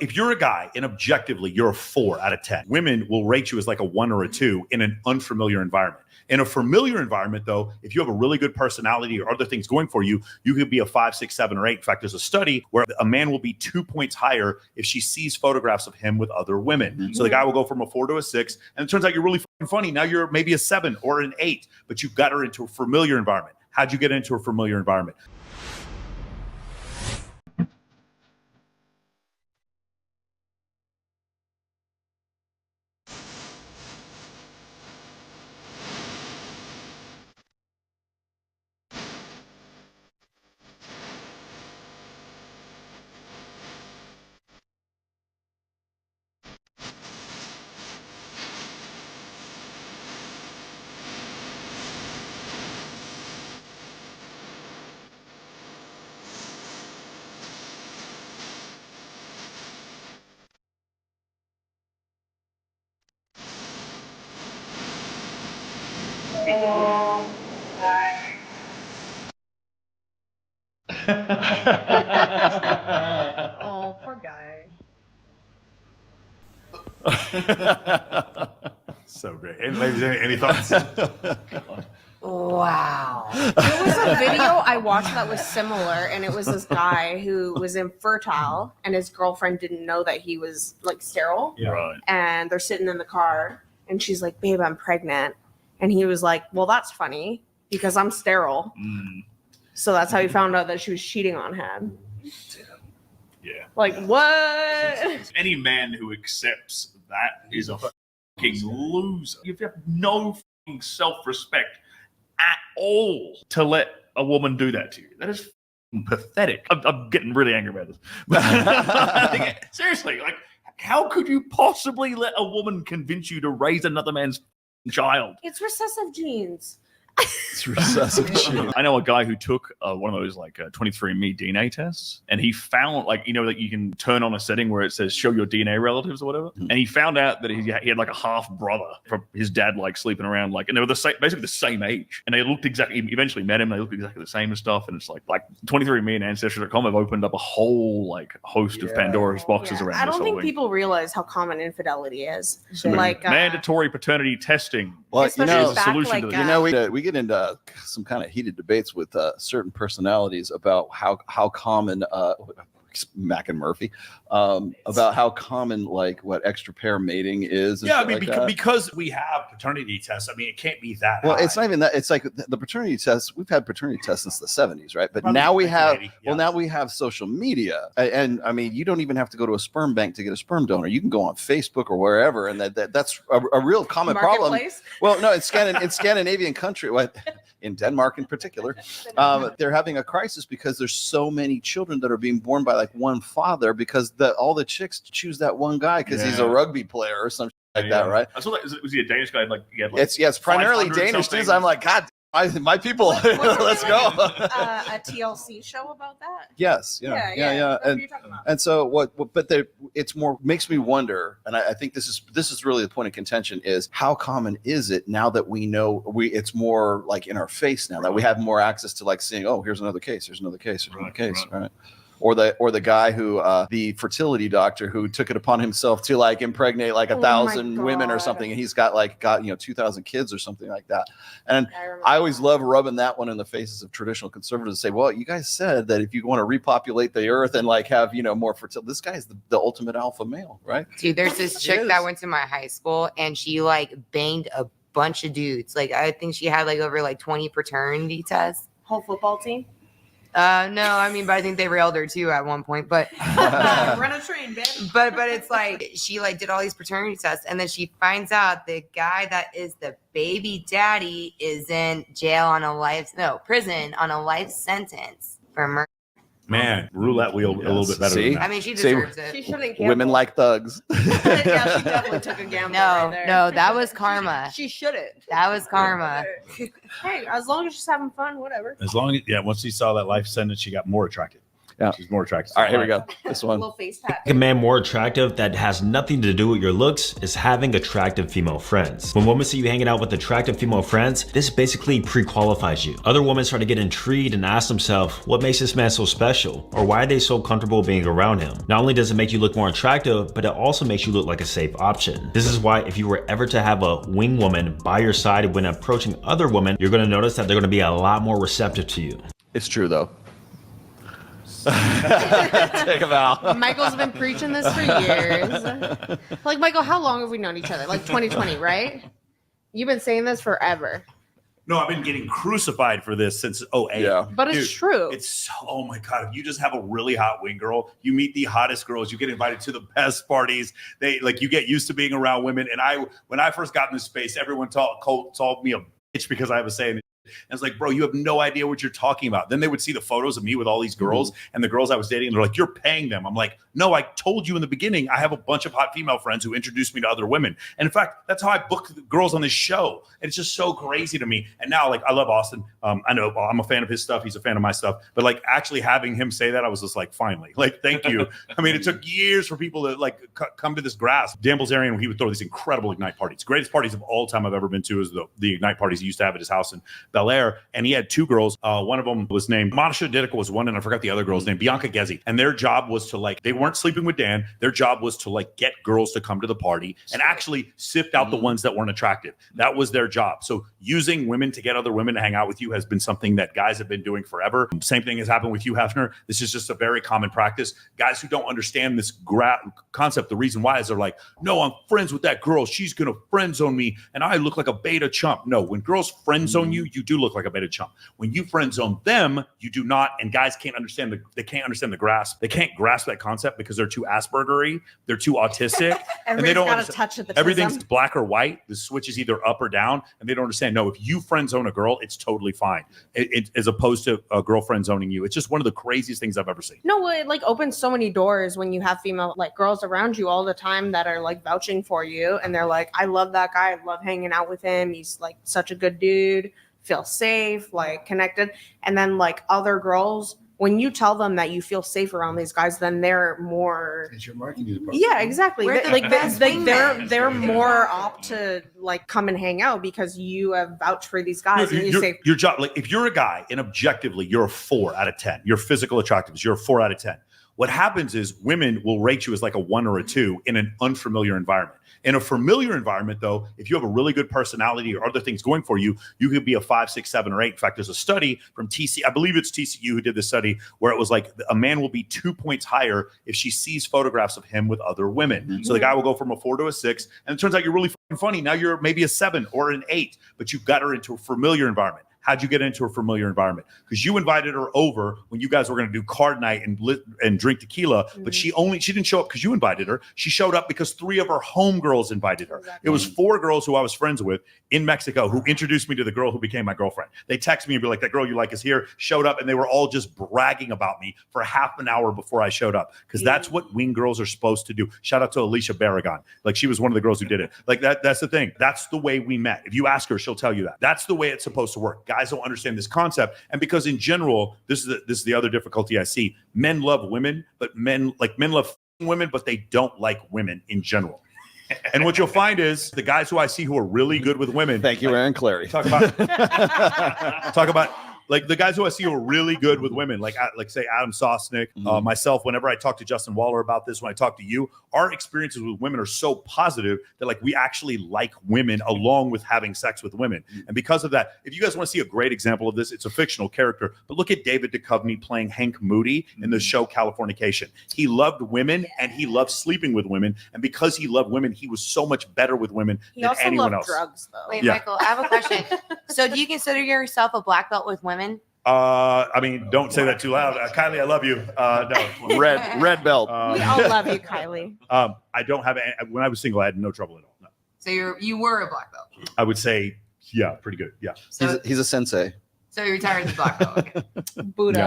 If you're a guy and objectively you're a 4 out of 10, women will rate you as like a 1 or a 2 in an unfamiliar environment. In a familiar environment, though, if you have a really good personality or other things going for you, you could be a 5, 6, 7, or 8. In fact, there's a study where a man will be 2 points higher if she sees photographs of him with other women. Mm-hmm. So the guy will go from a 4 to a 6, and it turns out you're really funny. Now you're maybe a 7 or an 8, but you got her into a familiar environment. How'd you get into a familiar environment? Oh, poor guy. So great. Any thoughts? Wow. There was a video I watched that was similar, and it was this guy who was infertile, and his girlfriend didn't know that he was like sterile. Yeah. Right. And they're sitting in the car, and she's like, "Babe, I'm pregnant." And he was like, "Well, that's funny because I'm sterile." Mm. So that's how he found out that she was cheating on him. Yeah. Like, what? Any man who accepts that is a fucking loser. You have no fucking self-respect at all to let a woman do that to you. That is pathetic. I'm getting really angry about this. But seriously, like, how could you possibly let a woman convince you to raise another man's child? It's recessive genes. It's recessive genes. I know a guy who took one of those like 23andMe DNA tests, and he found like, you know, that you can turn on a setting where it says show your DNA relatives or whatever. Mm-hmm. And he found out that he had like a half brother from his dad, like sleeping around, like, and they were basically the same age. And they looked exactly, he eventually met him, they looked exactly the same and stuff. And it's like 23andMe and Ancestry.com have opened up a whole like host of Pandora's boxes around this. I don't think thing. people realize how common infidelity is. So like mandatory paternity testing. Well, is a solution like, to this. You know, we get into some kind of heated debates with certain personalities about how common Mac and Murphy about how common like what extra pair mating is. Yeah, I mean, because we have paternity tests. I mean, it can't be that. Well, high. it's not even that. It's like the paternity tests. We've had paternity tests since the 70s, right? But now we have now we have social media, and I mean, you don't even have to go to a sperm bank to get a sperm donor. You can go on Facebook or wherever, and that's a real common problem. Well, no, it's Scandinavian country. In Denmark in particular, they're having a crisis because there's so many children that are being born by like one father because all the chicks choose that one guy because he's a rugby player or something like that, right? I saw that. Was he a Danish guy? Like, it's primarily Danish dudes. I'm like, God, my people, let's go. A TLC show about that? Yes, yeah. And so it's more makes me wonder, and I think this is really the point of contention is how common is it now that we know it's more like in our face now that we have more access to like seeing, oh, here's another case, right? Or the guy who the fertility doctor who took it upon himself to like impregnate like 1,000 women or something, and he's got 2,000 kids or something like that. And I always love rubbing that one in the faces of traditional conservatives. Say, well, you guys said that if you want to repopulate the earth and like have more fertility, this guy's the ultimate alpha male, right? Dude, there's this chick that went to my high school and she like banged a bunch of dudes. Like I think she had like over like 20 paternity tests. Whole football team. No, I mean, but I think they railed her too at one point. But run a train, bitch. But it's like she like did all these paternity tests, and then she finds out the guy that is the baby daddy is in prison on a life sentence for murder. Man, roulette wheel a little bit better. See? Than that. I mean, she deserves it. She shouldn't gamble. Women like thugs. Yeah, she definitely took a gamble. No, that was karma. She shouldn't. That was karma. Hey, as long as she's having fun, whatever. As long as once she saw that life sentence, she got more attracted. Yeah. She's more attractive. All right, here we go. This one. Little face tap. A man more attractive that has nothing to do with your looks is having attractive female friends. When women see you hanging out with attractive female friends, this basically pre-qualifies you. Other women start to get intrigued and ask themselves, what makes this man so special? Or why are they so comfortable being around him? Not only does it make you look more attractive, but it also makes you look like a safe option. This is why if you were ever to have a wing woman by your side when approaching other women, you're going to notice that they're going to be a lot more receptive to you. It's true though. Take a bow. Michael's been preaching this for years. Like, Michael, how long have we known each other? Like 2020, right? You've been saying this forever. No, I've been getting crucified for this since 08. Yeah. But it's true. It's so, oh my God. If you just have a really hot wing girl, you meet the hottest girls, you get invited to the best parties. They like, you get used to being around women. And when I first got in this space, everyone called me a bitch because I was saying, and it's like, bro, you have no idea what you're talking about. Then they would see the photos of me with all these girls and the girls I was dating. And they're like, you're paying them. I'm like, no, I told you in the beginning, I have a bunch of hot female friends who introduced me to other women. And in fact, that's how I book girls on this show. And it's just so crazy to me. And now, like, I love Austin. I know I'm a fan of his stuff. He's a fan of my stuff. But like actually having him say that, I was just like, finally, like, thank you. I mean, it took years for people to like come to this grasp. Dan Bilzerian, he would throw these incredible Ignite parties. Greatest parties of all time I've ever been to is the Ignite parties he used to have at his house in Bel Air. And he had two girls. One of them was named Monisha Didica was one, and I forgot the other girl's name, Bianca Gezzi. And their job was to like, they weren't sleeping with Dan. Their job was to like get girls to come to the party and actually sift out the ones that weren't attractive. That was their job. So using women to get other women to hang out with you has been something that guys have been doing forever. Same thing has happened with you, Hefner. This is just a very common practice. Guys who don't understand this concept, the reason why is they're like, no, I'm friends with that girl. She's going to friend zone me and I look like a beta chump. No, when girls friend zone you, you do look like a beta chump. When you friend zone them, you do not. And guys can't understand the grasp. They can't grasp that concept because they're too Aspergery, they're too autistic, and they don't got a understand. touch of the Everything's black or white. The switch is either up or down, and they don't understand. No, if you friend zone a girl, it's totally fine. As opposed to a girl friend zoning you. It's just one of the craziest things I've ever seen. No, it like opens so many doors when you have female like girls around you all the time that are like vouching for you, and they're like, I love that guy. I love hanging out with him. He's like such a good dude. Feel safe, like connected. And then like other girls, when you tell them that you feel safe around these guys, then they're more. It's your marketing department. Yeah, exactly. We're the Like best they're more apt to like come and hang out because you have vouched for these guys. And you say your job, like if you're a guy and objectively you're a 4 out of 10, your physical attractiveness, you're a 4 out of 10. What happens is women will rate you as like a 1 or a 2 in an unfamiliar environment. In a familiar environment, though, if you have a really good personality or other things going for you, you could be a 5, 6, 7, or 8. In fact, there's a study from TCU, I believe it's TCU who did this study, where it was like a man will be 2 points higher if she sees photographs of him with other women. Mm-hmm. So the guy will go from a 4 to a 6, and it turns out you're really funny. Now you're maybe a 7 or an 8, but you've got her into a familiar environment. How'd you get into a familiar environment? Because you invited her over when you guys were going to do card night and drink tequila, but she didn't show up because you invited her. She showed up because 3 of her homegirls invited her. Exactly. It was 4 girls who I was friends with in Mexico who introduced me to the girl who became my girlfriend. They text me and be like, that girl you like is here, showed up, and they were all just bragging about me for half an hour before I showed up. Because that's what wing girls are supposed to do. Shout out to Alicia Barragan. Like, she was one of the girls who did it. Like, that's the thing. That's the way we met. If you ask her, she'll tell you that. That's the way it's supposed to work. Guys don't understand this concept. And because in general, this is the other difficulty I see. Men love women, but men love women, but they don't like women in general. And what you'll find is the guys who I see who are really good with women. Thank you, Aaron Clary. Talk about like the guys who I see who are really good with women, like say Adam Sosnick, myself. Whenever I talk to Justin Waller about this, when I talk to you, our experiences with women are so positive that like we actually like women along with having sex with women. And because of that, if you guys want to see a great example of this, it's a fictional character, but look at David Duchovny playing Hank Moody in the show Californication. He loved women and he loved sleeping with women, and because he loved women, he was so much better with women than anyone else. Drugs, though. Wait, Michael, I have a question. So do you consider yourself a black belt with women? I mean, don't say that too loud. Kylie, I love you. No. Red belt. We all love you, Kylie. I don't have when I was single, I had no trouble at all. No. So you were a black belt? I would say, yeah, pretty good. Yeah. So He's a sensei. So you're retired as a black belt. Okay. Buddha. Yeah.